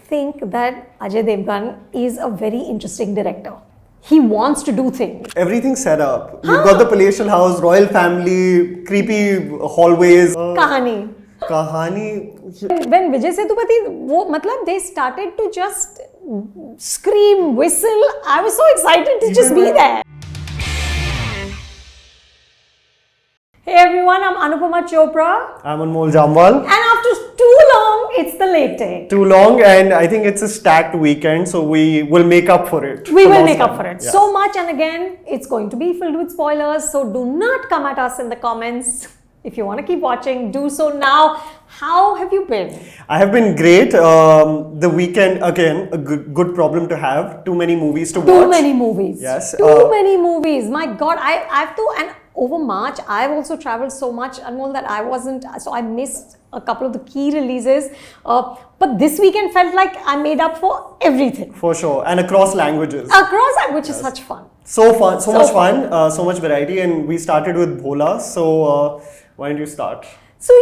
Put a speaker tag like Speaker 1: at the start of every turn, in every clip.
Speaker 1: think that Ajay Devgan is a very interesting director. He wants to do things.
Speaker 2: Everything's set up. You've got the palatial house, royal family, creepy hallways.
Speaker 1: Kahani. When Vijay Sethupathi, they started to just scream, whistle. I was so excited to just be there. Hey everyone, I'm Anupama Chopra.
Speaker 2: I'm Anmol Jamwal.
Speaker 1: And after too long, it's the late day.
Speaker 2: Too long, and I think it's a stacked weekend, so we will make up for it.
Speaker 1: We will make up for it. Yeah. So much, and again, it's going to be filled with spoilers, so do not come at us in the comments. If you want to keep watching, do so now. How have you been?
Speaker 2: I have been great. The weekend, again, a good problem to have. Too many movies to watch.
Speaker 1: Too many movies.
Speaker 2: Yes.
Speaker 1: Too many movies. My God, I have to, and over March, I've also traveled so much, Anmol, that I wasn't, so I missed a couple of the key releases. But this weekend felt like I made up for everything.
Speaker 2: For sure. And across languages.
Speaker 1: Which is such fun.
Speaker 2: So fun, so much fun, so much variety. And we started with Bholaa. So why don't you start?
Speaker 1: So,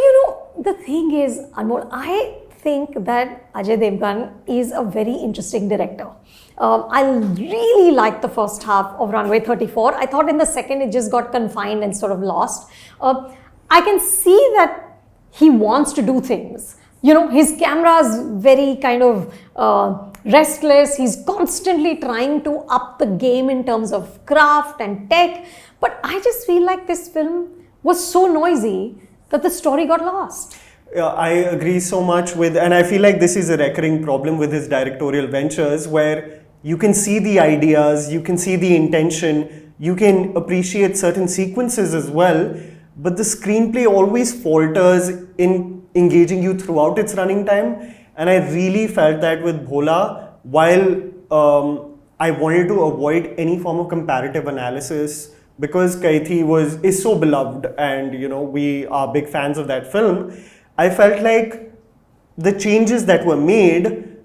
Speaker 1: the thing is, Anmol, I think that Ajay Devgan is a very interesting director. I really liked the first half of Runway 34. I thought in the second it just got confined and sort of lost. I can see that he wants to do things. His camera is very kind of restless. He's constantly trying to up the game in terms of craft and tech. But I just feel like this film was so noisy that the story got lost.
Speaker 2: I agree so much with, and I feel like this is a recurring problem with his directorial ventures, where you can see the ideas, you can see the intention, you can appreciate certain sequences as well, but the screenplay always falters in engaging you throughout its running time. And I really felt that with Bholaa, while I wanted to avoid any form of comparative analysis, because Kaithi is so beloved and we are big fans of that film, I felt like the changes that were made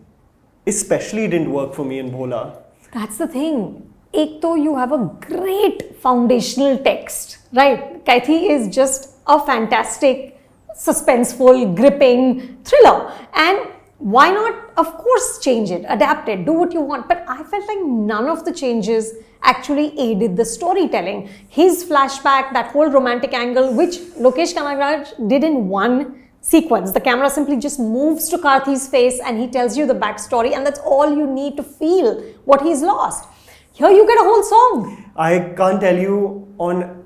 Speaker 2: especially didn't work for me in Bholaa.
Speaker 1: That's the thing. Ek to you have a great foundational text, right? Kaithi is just a fantastic, suspenseful, gripping thriller. And why not, of course, change it, adapt it, do what you want. But I felt like none of the changes actually aided the storytelling. His flashback, that whole romantic angle, which Lokesh Kanagaraj did in one sequence. The camera simply just moves to Karthi's face and he tells you the backstory, and that's all you need to feel what he's lost. Here you get a whole song.
Speaker 2: I can't tell you on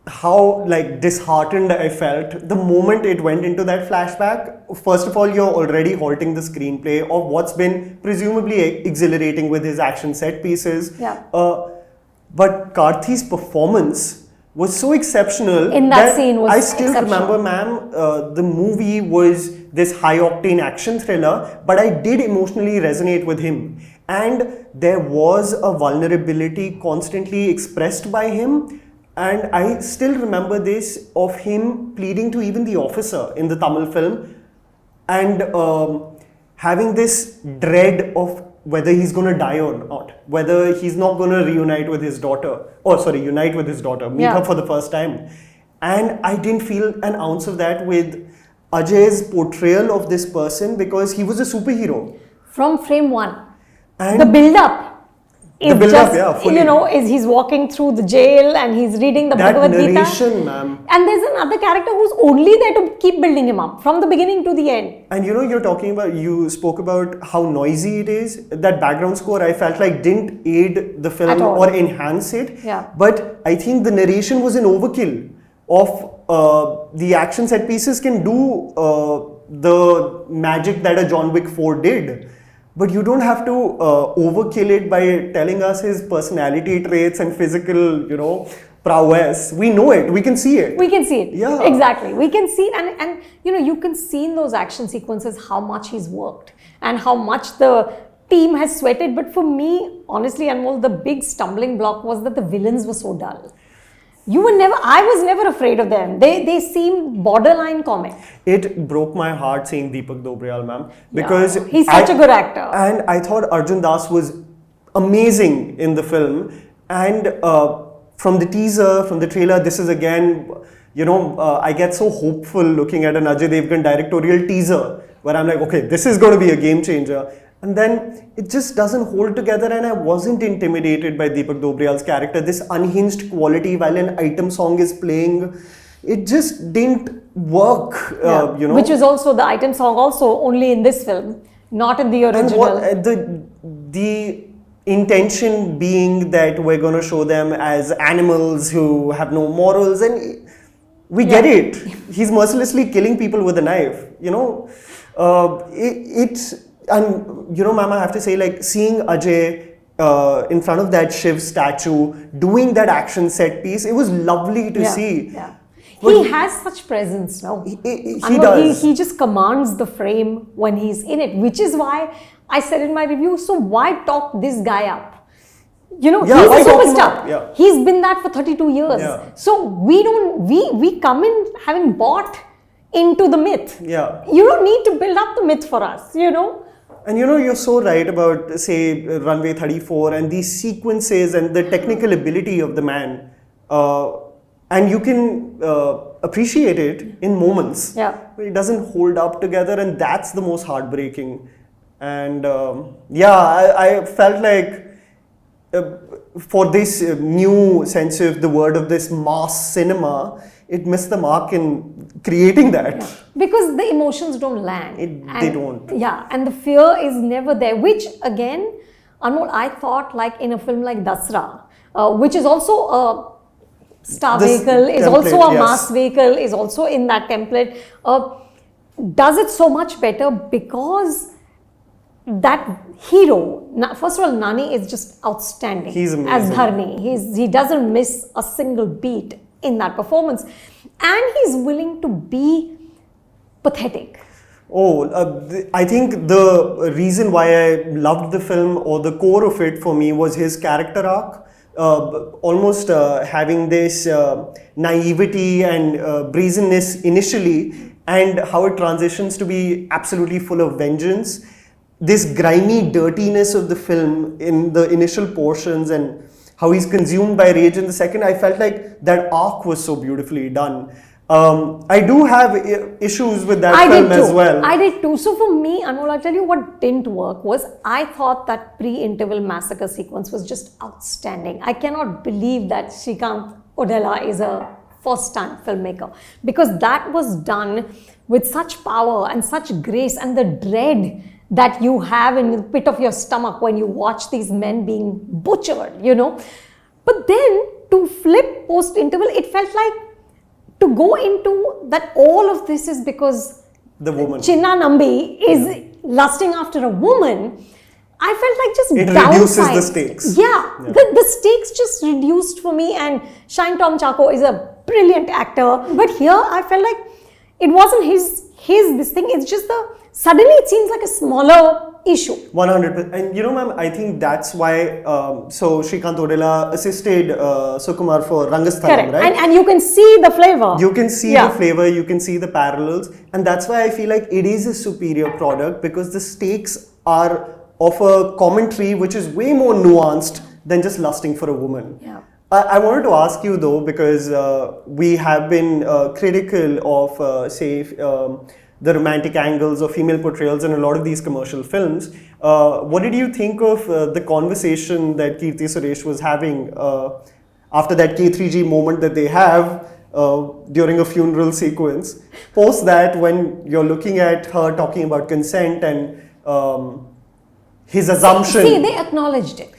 Speaker 2: how disheartened I felt the moment it went into that flashback. First of all, you're already halting the screenplay of what's been presumably exhilarating with his action set pieces.
Speaker 1: Yeah.
Speaker 2: But Karthi's performance was so exceptional
Speaker 1: in that scene was
Speaker 2: I still remember, ma'am, the movie was this high-octane action thriller, but I did emotionally resonate with him. And there was a vulnerability constantly expressed by him. And I still remember this of him pleading to even the officer in the Tamil film and having this dread of whether he's going to die or not, whether he's not going to unite with his daughter, meet her for the first time. And I didn't feel an ounce of that with Ajay's portrayal of this person, because he was a superhero.
Speaker 1: From frame one.
Speaker 2: And
Speaker 1: the build-up.
Speaker 2: Fully.
Speaker 1: He's walking through the jail and he's reading the Bhagavad Gita.
Speaker 2: That narration, ma'am.
Speaker 1: And there's another character who's only there to keep building him up from the beginning to the end.
Speaker 2: And you spoke about how noisy it is. That background score, I felt like didn't aid the film or enhance it.
Speaker 1: Yeah.
Speaker 2: But I think the narration was an overkill of the action set pieces can do the magic that a John Wick 4 did. But you don't have to overkill it by telling us his personality traits and physical, prowess. We know it. We can see it.
Speaker 1: We can see it.
Speaker 2: Yeah.
Speaker 1: Exactly. We can see it. And you can see in those action sequences how much he's worked and how much the team has sweated. But for me, honestly, Anmol, the big stumbling block was that the villains were so dull. I was never afraid of them. They seemed borderline comic.
Speaker 2: It broke my heart seeing Deepak Dobriyal, ma'am, because
Speaker 1: he's such a good actor.
Speaker 2: And I thought Arjun Das was amazing in the film. And from the teaser, from the trailer, this is again, I get so hopeful looking at an Ajay Devgan directorial teaser where I'm like, okay, this is going to be a game changer. And then it just doesn't hold together, and I wasn't intimidated by Deepak Dobriyal's character. This unhinged quality while an item song is playing, it just didn't work, you know.
Speaker 1: Which is also the item song also only in this film, not in the original.
Speaker 2: And the intention being that we're going to show them as animals who have no morals, and we get it. He's mercilessly killing people with a knife, you know. And you know, ma'am, I have to say, like, seeing Ajay in front of that Shiv statue doing that action set piece, it was lovely to see.
Speaker 1: Yeah. He has such presence now.
Speaker 2: He does.
Speaker 1: He just commands the frame when he's in it, which is why I said in my review, so why talk this guy up? You know, he's a superstar. He's been that for 32 years. So we come in having bought into the myth. You don't need to build up the myth for us, you know.
Speaker 2: And you know, you're so right about, say, Runway 34 and these sequences and the technical ability of the man. And you can appreciate it in moments. It doesn't hold up together, and that's the most heartbreaking. And I felt like for this new sense of the word of this mass cinema, it missed the mark in creating that.
Speaker 1: Because the emotions don't land.
Speaker 2: They don't.
Speaker 1: And the fear is never there, which again, Anmol, I thought like in a film like Dasara, which is also a star vehicle, is also a mass vehicle, is also in that template, does it so much better because that hero, first of all, Nani is just outstanding.
Speaker 2: He's amazing.
Speaker 1: As Dharni. He doesn't miss a single beat in that performance, and he's willing to be pathetic.
Speaker 2: I think the reason why I loved the film, or the core of it for me, was his character arc. Almost having this naivety and brazenness initially, and how it transitions to be absolutely full of vengeance. This grimy dirtiness of the film in the initial portions, and how he's consumed by rage in the second. I felt like that arc was so beautifully done. I do have issues with that film as well.
Speaker 1: I did too. So for me, Anmol, I'll tell you what didn't work was, I thought that pre-interval massacre sequence was just outstanding. I cannot believe that Shrikant Odela is a first-time filmmaker, because that was done with such power and such grace, and the dread that you have in the pit of your stomach when you watch these men being butchered, you know. But then to flip post-interval, it felt like to go into that all of this is because
Speaker 2: the woman
Speaker 1: Chinna Nambi is lusting after a woman. I felt like just
Speaker 2: it
Speaker 1: downside.
Speaker 2: Reduces the stakes.
Speaker 1: The stakes just reduced for me, and Shine Tom Chako is a brilliant actor. But here I felt like it wasn't his this thing, it's just suddenly it seems like a smaller issue.
Speaker 2: 100%. And you know, ma'am, I think that's why, so Shrikant Odela assisted Sukumar for Rangasthalam, right?
Speaker 1: And you can see the flavor.
Speaker 2: You can see the flavor, you can see the parallels. And that's why I feel like it is a superior product, because the stakes are of a commentary which is way more nuanced than just lusting for a woman. I wanted to ask you though, because we have been critical of, say, the romantic angles or female portrayals in a lot of these commercial films. What did you think of the conversation that Kirti Suresh was having after that K3G moment that they have during a funeral sequence? Post that, when you're looking at her talking about consent and his assumption.
Speaker 1: See, they acknowledged it.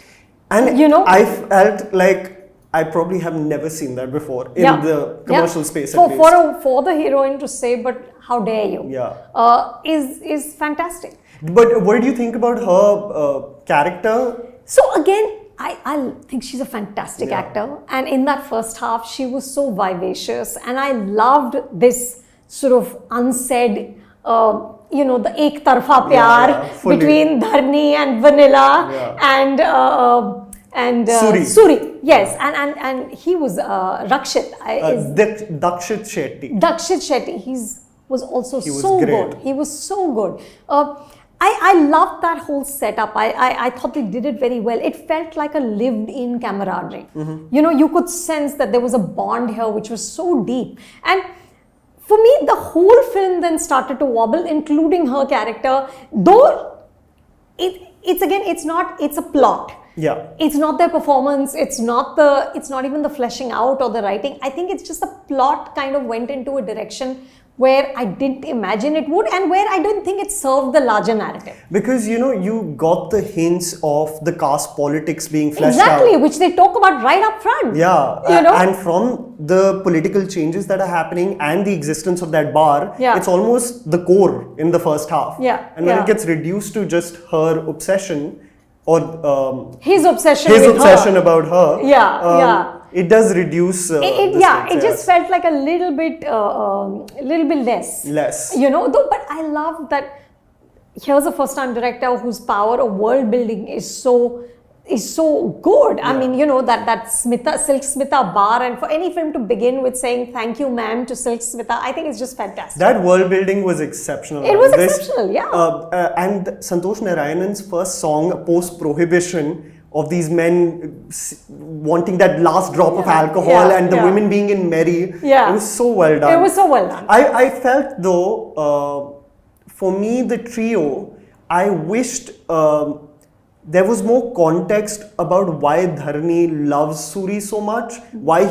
Speaker 2: And you know, I felt like I probably have never seen that before in the commercial space.
Speaker 1: For the heroine to say, but how dare you? Is fantastic.
Speaker 2: But what did you think about her character?
Speaker 1: So again, I think she's a fantastic actor, and in that first half, she was so vivacious, and I loved this sort of unsaid, you know, the ek tarfa pyar between Dharni and Vanilla and Suri. Yes, and he was Rakshit.
Speaker 2: Dakshit Shetty.
Speaker 1: Dakshit Shetty. He was also so good. He was so good. I loved that whole setup. I thought they did it very well. It felt like a lived-in camaraderie. You know, you could sense that there was a bond here which was so deep. And for me, the whole film then started to wobble, including her character. Though it's a plot.
Speaker 2: Yeah.
Speaker 1: It's not their performance, it's not even the fleshing out or the writing. I think it's just the plot kind of went into a direction where I didn't imagine it would, and where I don't think it served the larger narrative.
Speaker 2: Because you got the hints of the caste politics being fleshed
Speaker 1: Exactly,
Speaker 2: out.
Speaker 1: which they talk about right up front.
Speaker 2: Yeah,
Speaker 1: You know?
Speaker 2: and from the political changes that are happening and the existence of that bar,
Speaker 1: Yeah.
Speaker 2: it's almost the core in the first half.
Speaker 1: Yeah,
Speaker 2: And when
Speaker 1: yeah.
Speaker 2: it gets reduced to just her obsession, or
Speaker 1: His obsession
Speaker 2: his
Speaker 1: with
Speaker 2: obsession
Speaker 1: her.
Speaker 2: about her,
Speaker 1: Yeah, yeah.
Speaker 2: it does reduce.
Speaker 1: It
Speaker 2: the stakes,
Speaker 1: just
Speaker 2: yes.
Speaker 1: felt like a little bit less.
Speaker 2: Less.
Speaker 1: But I love that. Here's a first-time director whose power of world building is so good. I mean, that Silk Smita bar, and for any film to begin with saying thank you, ma'am, to Silk Smita, I think it's just fantastic.
Speaker 2: That world building was exceptional.
Speaker 1: It was exceptional, yeah.
Speaker 2: And Santosh Narayanan's first song post Prohibition, of these men wanting that last drop of alcohol, and the women being in merry.
Speaker 1: Yeah.
Speaker 2: It was so well done.
Speaker 1: It was so well done.
Speaker 2: I felt though, for me, the trio, I wished there was more context about why Dharani loves Suri so much, why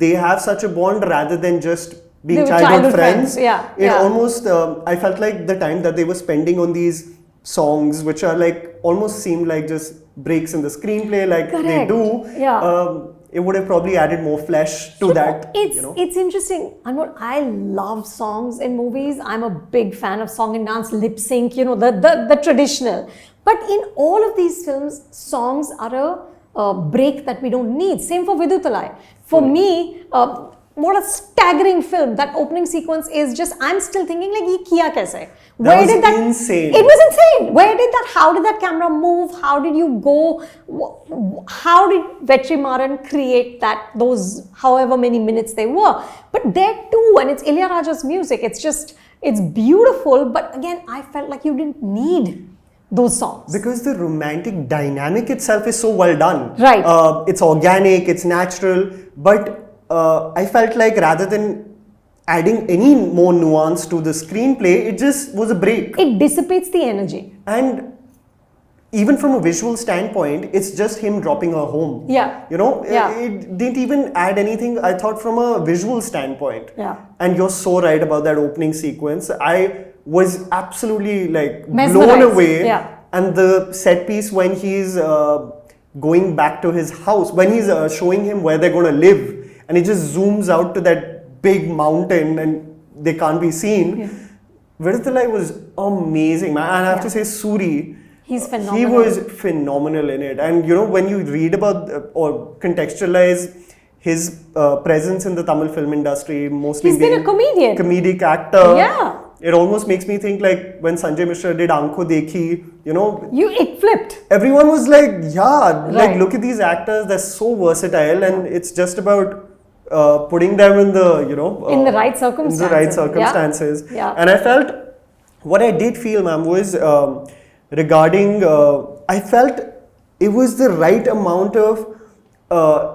Speaker 2: they have such a bond rather than just being
Speaker 1: They were
Speaker 2: childhood friends.
Speaker 1: Yeah.
Speaker 2: Almost, I felt like the time that they were spending on these songs, which are like almost seemed like just breaks in the screenplay, like they
Speaker 1: Correct.
Speaker 2: do.
Speaker 1: Yeah.
Speaker 2: It would have probably added more flesh to that.
Speaker 1: It's interesting. Anmol, I love songs in movies. I'm a big fan of song and dance, lip sync, the traditional. But in all of these films, songs are a break that we don't need. Same for Viduthalai. For me, what a staggering film. That opening sequence is just, I'm still thinking like, ye kiya kaise?
Speaker 2: That was insane.
Speaker 1: It was insane. How did that camera move? How did you go? How did Vetrimaran create those however many minutes they were? But there too, and it's Ilayaraja's music. It's beautiful. But again, I felt like you didn't need those songs.
Speaker 2: Because the romantic dynamic itself is so well done.
Speaker 1: Right.
Speaker 2: It's organic, it's natural, but I felt like rather than adding any more nuance to the screenplay, it just was a break.
Speaker 1: It dissipates the energy.
Speaker 2: And even from a visual standpoint, it's just him dropping her home.
Speaker 1: Yeah.
Speaker 2: It didn't even add anything, I thought, from a visual standpoint.
Speaker 1: Yeah.
Speaker 2: And you're so right about that opening sequence. I was absolutely like
Speaker 1: Mesmerized.
Speaker 2: blown away.
Speaker 1: Yeah.
Speaker 2: And the set piece when he's going back to his house, when he's showing him where they're going to live, and it just zooms out to that big mountain and they can't be seen.
Speaker 1: Yeah.
Speaker 2: Viduthalai was amazing, man. And I have to say, Suri,
Speaker 1: he's phenomenal.
Speaker 2: he was phenomenal in it. And when you read about or contextualize his presence in the Tamil film industry, mostly
Speaker 1: He's been
Speaker 2: being
Speaker 1: a comedian.
Speaker 2: comedic actor.
Speaker 1: Yeah.
Speaker 2: It almost makes me think like when Sanjay Mishra did Aankho Dekhi,
Speaker 1: It flipped.
Speaker 2: everyone was like, yeah, like
Speaker 1: Right.
Speaker 2: look at these actors, they're so versatile, and it's just about putting them in the,
Speaker 1: In the right circumstances.
Speaker 2: In the right circumstances.
Speaker 1: Yeah.
Speaker 2: And I felt, what I did feel, ma'am, was regarding, I felt it was the right amount of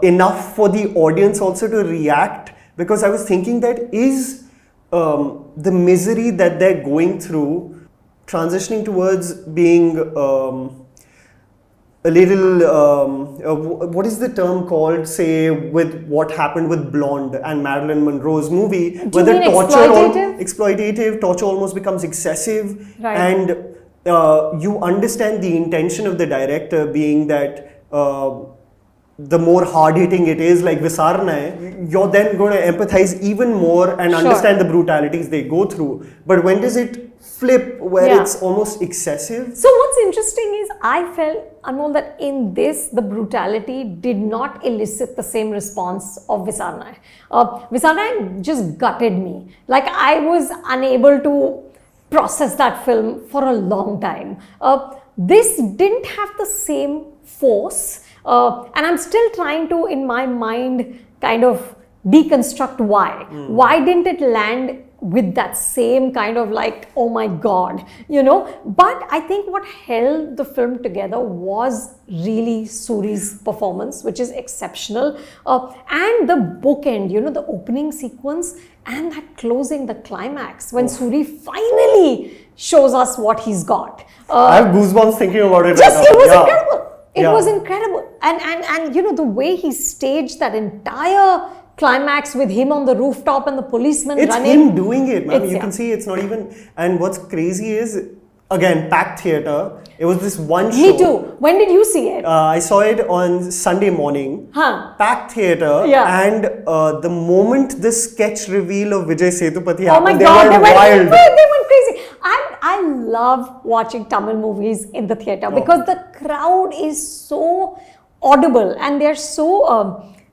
Speaker 2: enough for the audience also to react, because I was thinking that is the misery that they're going through transitioning towards being a little, what is the term called, say, with what happened with Blonde and Marilyn Monroe's movie,
Speaker 1: Do you mean
Speaker 2: exploitative torture almost becomes excessive,
Speaker 1: Right.
Speaker 2: and you understand the intention of the director being that the more hard-hitting it is, like Visarna, you're then going to empathize even more and understand the brutalities they go through. But when does it flip where it's almost excessive?
Speaker 1: So what's interesting is I felt, Anmol, that in this, the brutality did not elicit the same response of Visarna. Visarna just gutted me. Like, I was unable to process that film for a long time. This didn't have the same force. And I'm still trying to, in my mind, kind of deconstruct why. Why didn't it land with that same kind of like, oh my God, But I think what held the film together was really Suri's performance, which is exceptional. And the bookend, the opening sequence and that closing, the climax, when Suri finally shows us what he's got.
Speaker 2: I have goosebumps thinking about it
Speaker 1: Just,
Speaker 2: right now.
Speaker 1: it was
Speaker 2: Yeah.
Speaker 1: incredible. It
Speaker 2: Yeah.
Speaker 1: was incredible. And you know, the way he staged that entire climax with him on the rooftop and the policeman
Speaker 2: It's
Speaker 1: running.
Speaker 2: him doing it, man.
Speaker 1: It's-
Speaker 2: You
Speaker 1: yeah.
Speaker 2: can see it's not even. And what's crazy is, again, packed theater. It was this one show.
Speaker 1: Me too. When did you see it?
Speaker 2: I saw it on Sunday morning.
Speaker 1: Huh.
Speaker 2: Packed theater.
Speaker 1: Yeah.
Speaker 2: And the moment the sketch reveal of Vijay Sethupathi
Speaker 1: Oh my
Speaker 2: happened,
Speaker 1: God,
Speaker 2: they were wild.
Speaker 1: they went crazy. I love watching Tamil movies in the theater because the crowd is so audible and they're so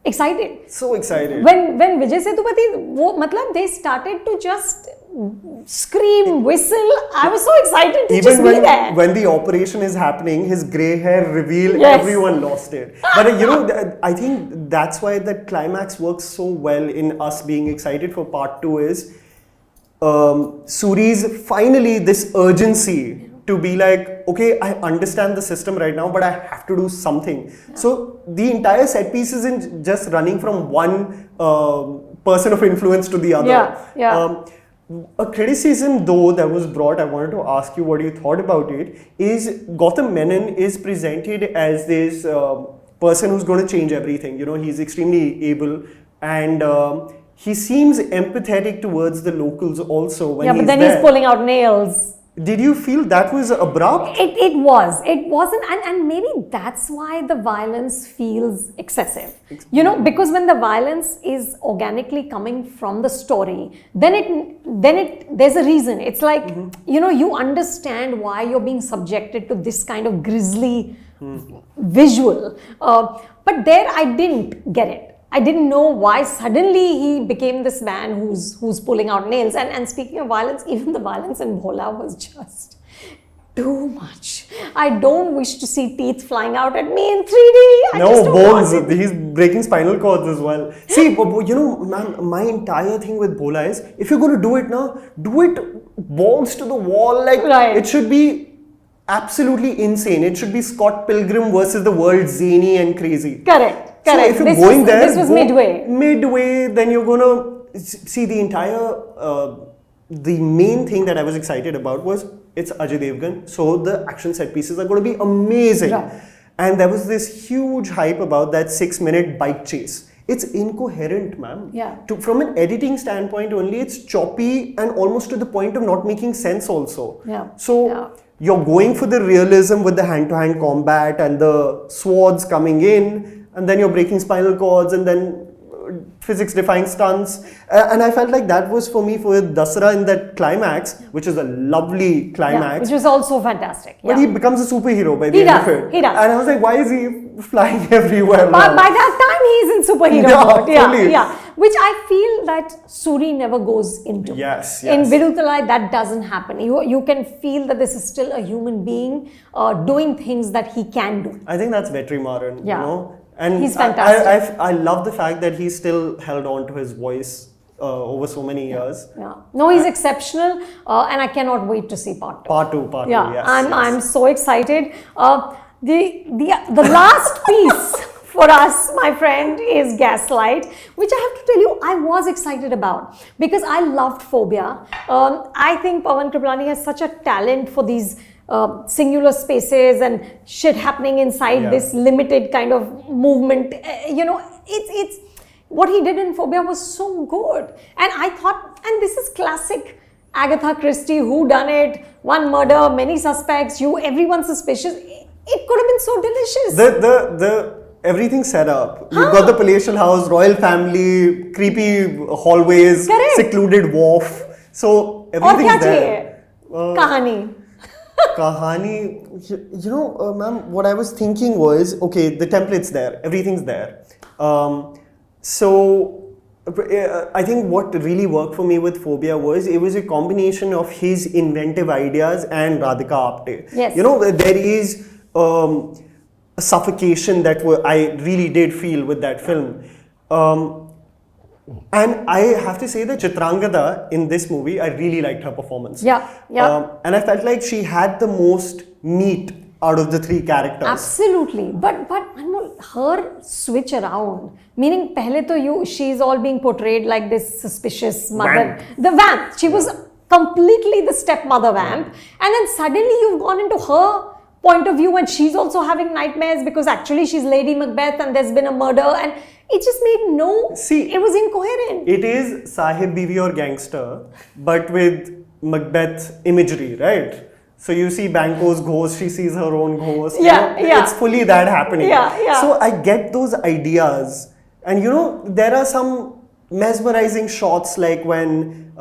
Speaker 1: excited.
Speaker 2: So excited.
Speaker 1: When Vijay Sethupathi, they started to just scream, whistle. I was so excited to just be there.
Speaker 2: When the operation is happening, his grey hair reveal,
Speaker 1: Yes.
Speaker 2: everyone lost it. But you know, I think that's why the climax works so well in us being excited for part 2 is Suri's finally this urgency to be like, okay, I understand the system right now, but I have to do something. So the entire set piece isn't just running from one person of influence to the other.
Speaker 1: Yeah.
Speaker 2: A criticism though that was brought, I wanted to ask you what you thought about it, is Gautam Menon is presented as this person who's going to change everything. You know, he's extremely able and he seems empathetic towards the locals also when
Speaker 1: But then he's pulling out nails.
Speaker 2: Did you feel that was abrupt?
Speaker 1: It wasn't, and maybe that's why the violence feels excessive. You know, because when the violence is organically coming from the story, then there's a reason. It's like, you know, you understand why you're being subjected to this kind of grisly visual. But there I didn't get it. I didn't know why suddenly he became this man who's pulling out nails. And speaking of violence, even the violence in Bholaa was just too much. I don't wish to see teeth flying out at me in 3D.
Speaker 2: No, bones. He's breaking spinal cords as well. See, you know, man, my entire thing with Bholaa is, if you're going to do it now, do it balls to the wall. Like, it should be absolutely insane. It should be Scott Pilgrim versus the world, zany and crazy.
Speaker 1: Correct.
Speaker 2: So if you're going there,
Speaker 1: this was midway.
Speaker 2: Midway, then you're gonna see the entire. The main thing that I was excited about was it's Ajay Devgan, so the action set pieces are going to be amazing.
Speaker 1: Right.
Speaker 2: And there was this huge hype about that 6-minute bike chase. It's incoherent, ma'am.
Speaker 1: Yeah.
Speaker 2: From an editing standpoint only, it's choppy and almost to the point of not making sense also.
Speaker 1: Yeah.
Speaker 2: So you're going for the realism with the hand-to-hand combat and the swords coming in, and then you're breaking spinal cords and then physics-defying stunts. And I felt like that was for me for Dasara in that climax, which is a lovely climax.
Speaker 1: Which was also fantastic.
Speaker 2: But he becomes a superhero by the
Speaker 1: He
Speaker 2: end
Speaker 1: does,
Speaker 2: of it.
Speaker 1: he does.
Speaker 2: And I was like, why is he flying everywhere
Speaker 1: By
Speaker 2: now?
Speaker 1: that time, he's in superhero mode.
Speaker 2: Fully.
Speaker 1: Which I feel that Suri never goes into.
Speaker 2: Yes.
Speaker 1: In Viduthalai, that doesn't happen. You can feel that this is still a human being doing things that he can do.
Speaker 2: I think that's Vetrimaran, you know. And
Speaker 1: he's fantastic.
Speaker 2: I love the fact that he still held on to his voice over so many years.
Speaker 1: No, he's exceptional, and I cannot wait to see part 2.
Speaker 2: Part 2, yes.
Speaker 1: I'm so excited. The last piece for us, my friend, is Gaslight, which I have to tell you, I was excited about because I loved Phobia. I think Pawan Kripalani has such a talent for these singular spaces and shit happening inside this limited kind of movement. You know, it's what he did in Phobia was so good. And I thought, and this is classic Agatha Christie, who done it, one murder, many suspects, everyone suspicious. It could have been so delicious.
Speaker 2: The everything set up. You've got the palatial house, royal family, creepy hallways, secluded wharf. So everything's there.
Speaker 1: Kahani.
Speaker 2: Kahani, you know, ma'am, what I was thinking was, okay, the template's there, everything's there. So I think what really worked for me with Phobia was it was a combination of his inventive ideas and Radhika Apte.
Speaker 1: Yes.
Speaker 2: You know, there is a suffocation that I really did feel with that film. And I have to say that Chitrangada in this movie, I really liked her performance.
Speaker 1: And
Speaker 2: I felt like she had the most meat out of the 3 characters.
Speaker 1: Absolutely. But Anmol, her switch around, meaning she's all being portrayed like this suspicious mother.
Speaker 2: Vamp.
Speaker 1: The vamp. She was completely the stepmother vamp, and then suddenly you've gone into her point of view and she's also having nightmares because actually she's Lady Macbeth and there's been a murder, and it just made it was incoherent.
Speaker 2: It is Sahib Biwi or Gangster, but with Macbeth imagery, right? So you see Banquo's ghost, she sees her own ghost. It's fully that happening. So I get those ideas, and there are some mesmerizing shots like when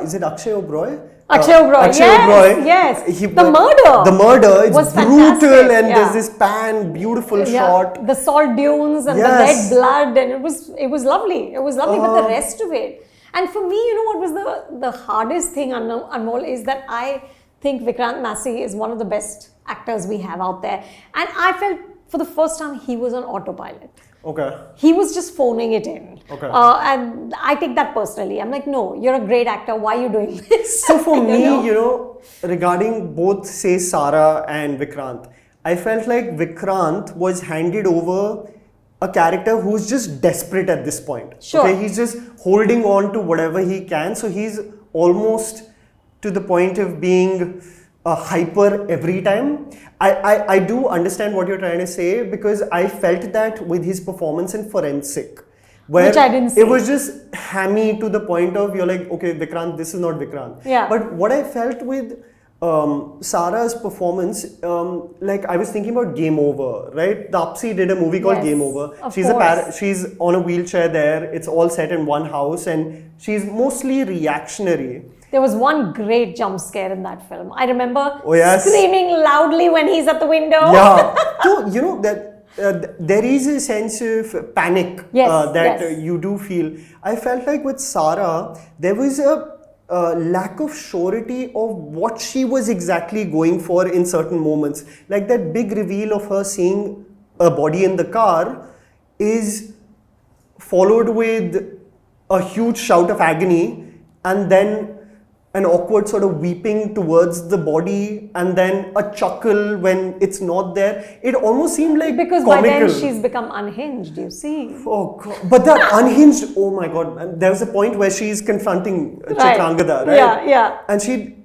Speaker 2: is it Akshay Oberoi?
Speaker 1: Akshay Oberoi, yes. The murder,
Speaker 2: it's
Speaker 1: was
Speaker 2: brutal,
Speaker 1: fantastic,
Speaker 2: and there's this beautiful shot.
Speaker 1: The salt dunes and the red blood, and it was lovely. It was lovely, but the rest of it. And for me, what was the hardest thing, Anmol, is that I think Vikrant Massey is one of the best actors we have out there. And I felt for the first time he was on autopilot.
Speaker 2: Okay.
Speaker 1: He was just phoning it in.
Speaker 2: Okay.
Speaker 1: And I take that personally. I'm like, no, you're a great actor. Why are you doing this?
Speaker 2: So for me, regarding both, say, Sara and Vikrant, I felt like Vikrant was handed over a character who's just desperate at this point.
Speaker 1: Sure.
Speaker 2: Okay, he's just holding on to whatever he can. So he's almost to the point of being hyper every time. I do understand what you're trying to say, because I felt that with his performance in Forensic, where
Speaker 1: which I didn't see.
Speaker 2: It was just hammy to the point of you're like, okay, Vikrant, this is not Vikrant.
Speaker 1: Yeah.
Speaker 2: But what I felt with Sara's performance, like I was thinking about Game Over, right? Taapsee did a movie called Game Over. She's on a wheelchair there. It's all set in one house, and she's mostly reactionary.
Speaker 1: There was one great jump scare in that film. I remember screaming loudly when he's at the window.
Speaker 2: Yeah. So, that there is a sense of panic that you do feel. I felt like with Sara, there was a lack of surety of what she was exactly going for in certain moments. Like that big reveal of her seeing a body in the car is followed with a huge shout of agony, and then an awkward sort of weeping towards the body, and then a chuckle when it's not there. It almost seemed like
Speaker 1: because
Speaker 2: comical.
Speaker 1: By then she's become unhinged, you see.
Speaker 2: Oh God. But the unhinged, oh my God. There was a point where she's confronting Chitrangada, right?
Speaker 1: Yeah.
Speaker 2: And she,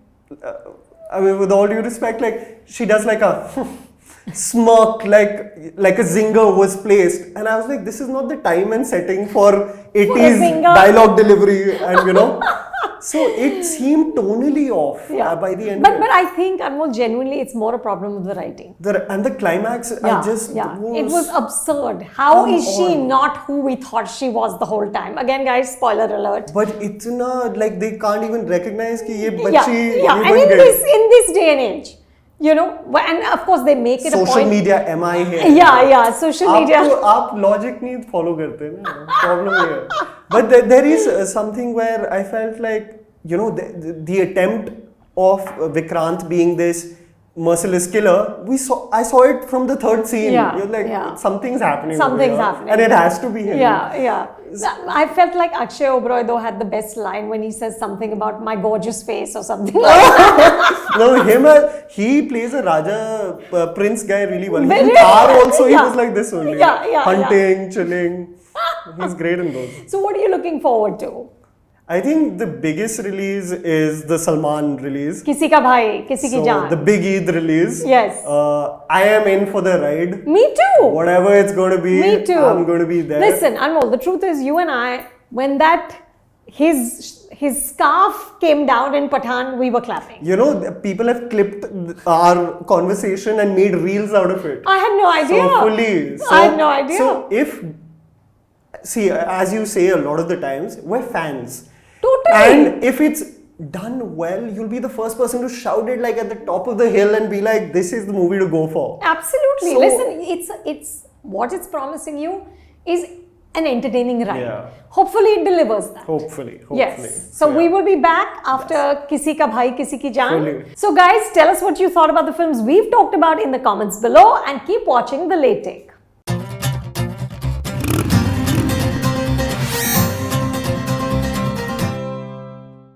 Speaker 2: I mean, with all due respect, like she does like a smirk, like a zinger was placed. And I was like, this is not the time and setting for 80s dialogue delivery, and so it seemed tonally off by the end.
Speaker 1: But I think, Anmol, genuinely, it's more a problem with the writing.
Speaker 2: And the climax, it
Speaker 1: was absurd. How is she not who we thought she was the whole time? Again, guys, spoiler alert.
Speaker 2: But it's like they can't even recognize ki ye
Speaker 1: bachchi. And in this day and age, and of course they make it a point.
Speaker 2: Social media, am I here?
Speaker 1: Yeah, social media.
Speaker 2: आप logic नहीं follow करते ना, problem here. But there is something where I felt like, the attempt of Vikrant being this merciless killer, I saw it from the third scene. You're like, something's happening.
Speaker 1: Something's happening.
Speaker 2: And it has to be him.
Speaker 1: Yeah. I felt like Akshay Oberoi though had the best line when he says something about my gorgeous face or something like that.
Speaker 2: No, he plays a Raja Prince guy really well. In Tar also he was like this only. Hunting, chilling. He's great in those.
Speaker 1: So what are you looking forward to?
Speaker 2: I think the biggest release is the Salman release.
Speaker 1: Kisi Ka Bhai, Kisi Ki Jaan.
Speaker 2: The big Eid release.
Speaker 1: Yes.
Speaker 2: I am in for the ride.
Speaker 1: Me too.
Speaker 2: Whatever it's going to be,
Speaker 1: Me too.
Speaker 2: I'm going to be there.
Speaker 1: Listen, Anmol, the truth is you and I, when his scarf came down in Pathan, we were clapping.
Speaker 2: People have clipped our conversation and made reels out of it.
Speaker 1: I had no idea. I had no idea.
Speaker 2: So as you say a lot of the times, we're fans.
Speaker 1: Totally.
Speaker 2: And if it's done well, you'll be the first person to shout it like at the top of the hill and be like, this is the movie to go for.
Speaker 1: Absolutely. Listen, it's what it's promising you is an entertaining ride.
Speaker 2: Yeah.
Speaker 1: Hopefully it delivers that.
Speaker 2: Hopefully.
Speaker 1: Yes. So we will be back after Kisi Ka Bhai, Kisi Ki Jaan.
Speaker 2: Fully.
Speaker 1: So guys, tell us what you thought about the films we've talked about in the comments below, and keep watching The Late Take.